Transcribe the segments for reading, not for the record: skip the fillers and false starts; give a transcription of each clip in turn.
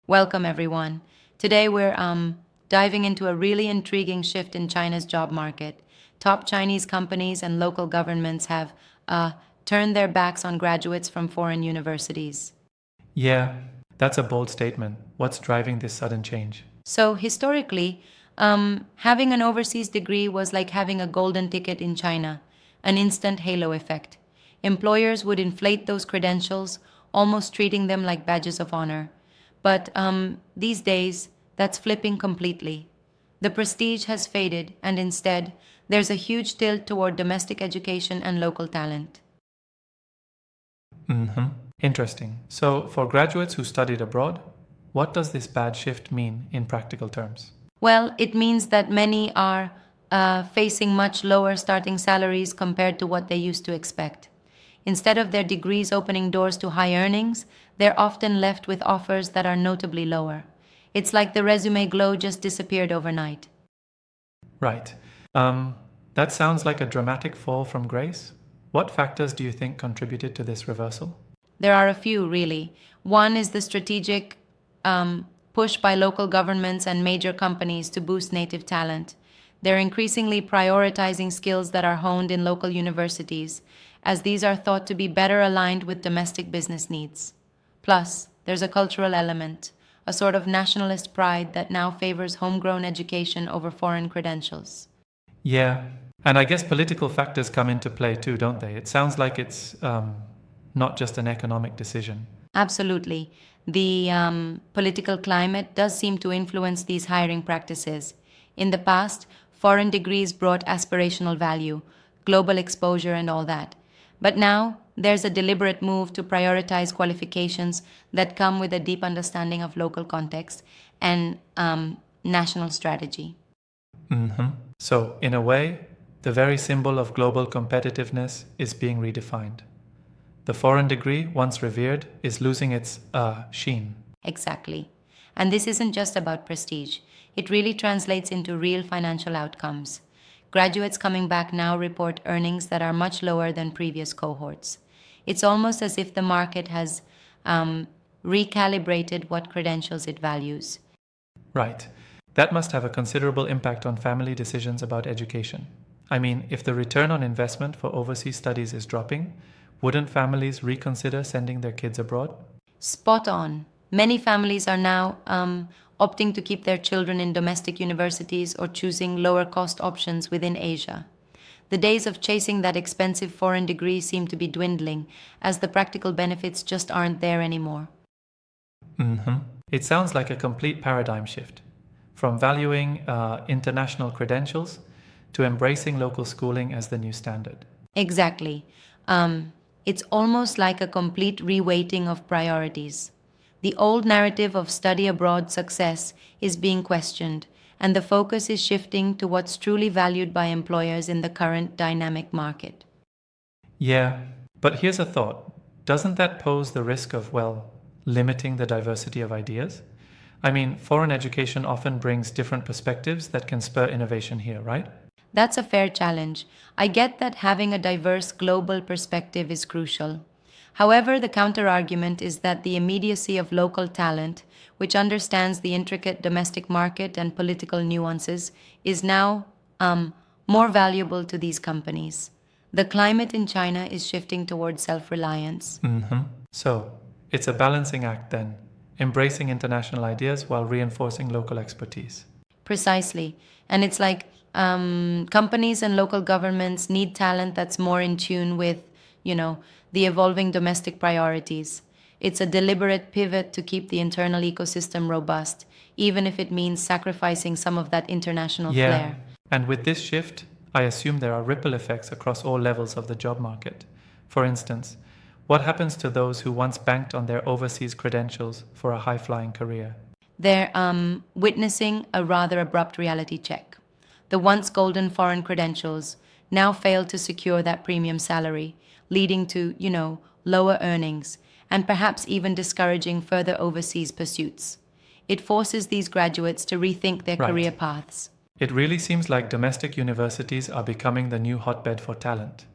Welcome, everyone. Today we're diving into a really intriguing shift in China's job market. Top Chinese companies and local governments have turned their backs on graduates from foreign universities. Yeah, that's a bold statement. What's driving this sudden change? So, historically, having an overseas degree was like having a golden ticket in China, an instant halo effect. Employers would inflate those credentials, almost treating them like badges of honor. But these days, that's flipping completely. The prestige has faded, and instead, there's a huge tilt toward domestic education and local talent. Mm-hmm. Interesting. So, for graduates who studied abroad, what does this bad shift mean in practical terms? Well, it means that many are facing much lower starting salaries compared to what they used to expect. Instead of their degrees opening doors to high earnings, they're often left with offers that are notably lower. It's like the resume glow just disappeared overnight. Right. That sounds like a dramatic fall from grace. What factors do you think contributed to this reversal? There are a few, really. One is the strategic push by local governments and major companies to boost native talent. They're increasingly prioritizing skills that are honed in local universities, as these are thought to be better aligned with domestic business needs. Plus, there's a cultural element, a sort of nationalist pride that now favors homegrown education over foreign credentials. Yeah, and I guess political factors come into play too, don't they? It sounds like it's not just an economic decision. Absolutely. The political climate does seem to influence these hiring practices. In the past, foreign degrees brought aspirational value, global exposure, and all that. But now, there's a deliberate move to prioritize qualifications that come with a deep understanding of local context and national strategy. Mm-hmm. So, in a way, the very symbol of global competitiveness is being redefined. The foreign degree, once revered, is losing its sheen. Exactly. And this isn't just about prestige, it really translates into real financial outcomes. Graduates coming back now report earnings that are much lower than previous cohorts. It's almost as if the market has recalibrated what credentials it values. Right. That must have a considerable impact on family decisions about education. I mean, if the return on investment for overseas studies is dropping, wouldn't families reconsider sending their kids abroad? Spot on. Many families are now opting to keep their children in domestic universities or choosing lower cost options within Asia. The days of chasing that expensive foreign degree seem to be dwindling, as the practical benefits just aren't there anymore. Mm-hmm. It sounds like a complete paradigm shift, from valuing international credentials to embracing local schooling as the new standard. Exactly. It's almost like a complete reweighting of priorities. The old narrative of study abroad success is being questioned, and the focus is shifting to what's truly valued by employers in the current dynamic market. Yeah, but here's a thought. Doesn't that pose the risk of, well, limiting the diversity of ideas? I mean, foreign education often brings different perspectives that can spur innovation here, right? That's a fair challenge. I get that having a diverse global perspective is crucial. However, the counterargument is that the immediacy of local talent, which understands the intricate domestic market and political nuances, is now more valuable to these companies. The climate in China is shifting towards self reliance. Mm-hmm. So, it's a balancing act then, embracing international ideas while reinforcing local expertise. Precisely. And it's like companies and local governments need talent that's more in tune with, the evolving domestic priorities. It's a deliberate pivot to keep the internal ecosystem robust, even if it means sacrificing some of that international Yeah, flair. and with this shift, I assume there are ripple effects across all levels of the job market. For instance, what happens to those who once banked on their overseas credentials for a high flying career? They're witnessing a rather abrupt reality check. The once golden foreign credentials now fail to secure that premium salary, leading to, lower earnings and perhaps even discouraging further overseas pursuits. It forces these graduates to rethink their Right. career paths. It really seems like domestic universities are becoming the new hotbed for talent.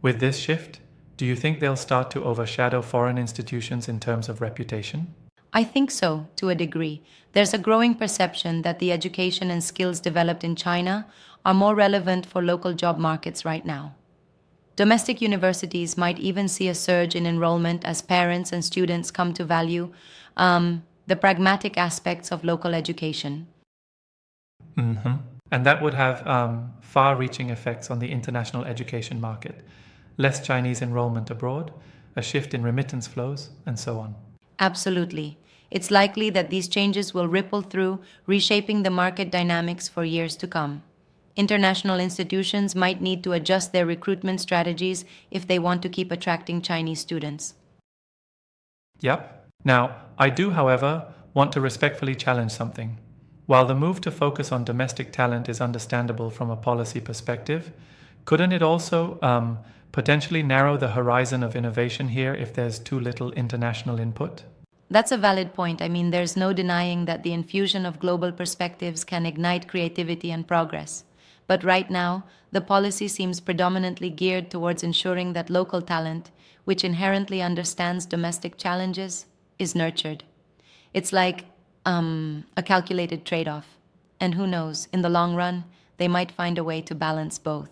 With this shift, do you think they'll start to overshadow foreign institutions in terms of reputation? I think so, to a degree. There's a growing perception that the education and skills developed in China are more relevant for local job markets right now. Domestic universities might even see a surge in enrollment as parents and students come to value the pragmatic aspects of local education. And that would have far reaching effects on the international education market. Less Chinese enrollment abroad, a shift in remittance flows, and so on. Absolutely. It's likely that these changes will ripple through, reshaping the market dynamics for years to come. International institutions might need to adjust their recruitment strategies if they want to keep attracting Chinese students. Yep. Now, I do, however, want to respectfully challenge something. While the move to focus on domestic talent is understandable from a policy perspective, couldn't it also potentially narrow the horizon of innovation here if there's too little international input? That's a valid point. I mean, there's no denying that the infusion of global perspectives can ignite creativity and progress. But right now, the policy seems predominantly geared towards ensuring that local talent, which inherently understands domestic challenges, is nurtured. It's like a calculated trade off. And who knows, in the long run, they might find a way to balance both.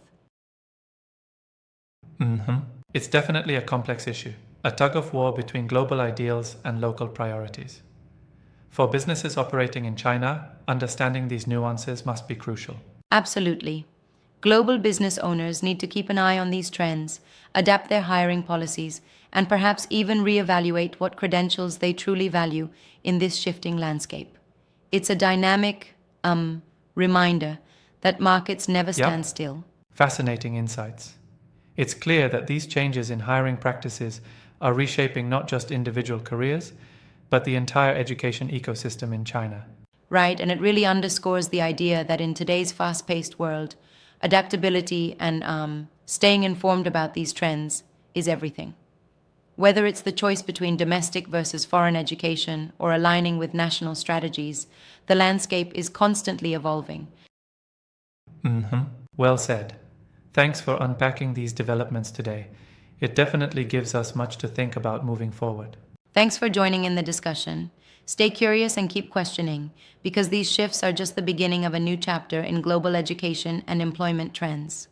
It's definitely a complex issue, a tug of war between global ideals and local priorities. For businesses operating in China, understanding these nuances must be crucial. Absolutely. Global business owners need to keep an eye on these trends, adapt their hiring policies, and perhaps even reevaluate what credentials they truly value in this shifting landscape. It's a dynamic reminder that markets never stand still. Fascinating insights. It's clear that these changes in hiring practices are reshaping not just individual careers, but the entire education ecosystem in China. Right, and it really underscores the idea that in today's fast-paced world, adaptability and staying informed about these trends is everything. Whether it's the choice between domestic versus foreign education or aligning with national strategies, the landscape is constantly evolving. Well said. Thanks for unpacking these developments today. It definitely gives us much to think about moving forward. Thanks for joining in the discussion. Stay curious and keep questioning, because these shifts are just the beginning of a new chapter in global education and employment trends.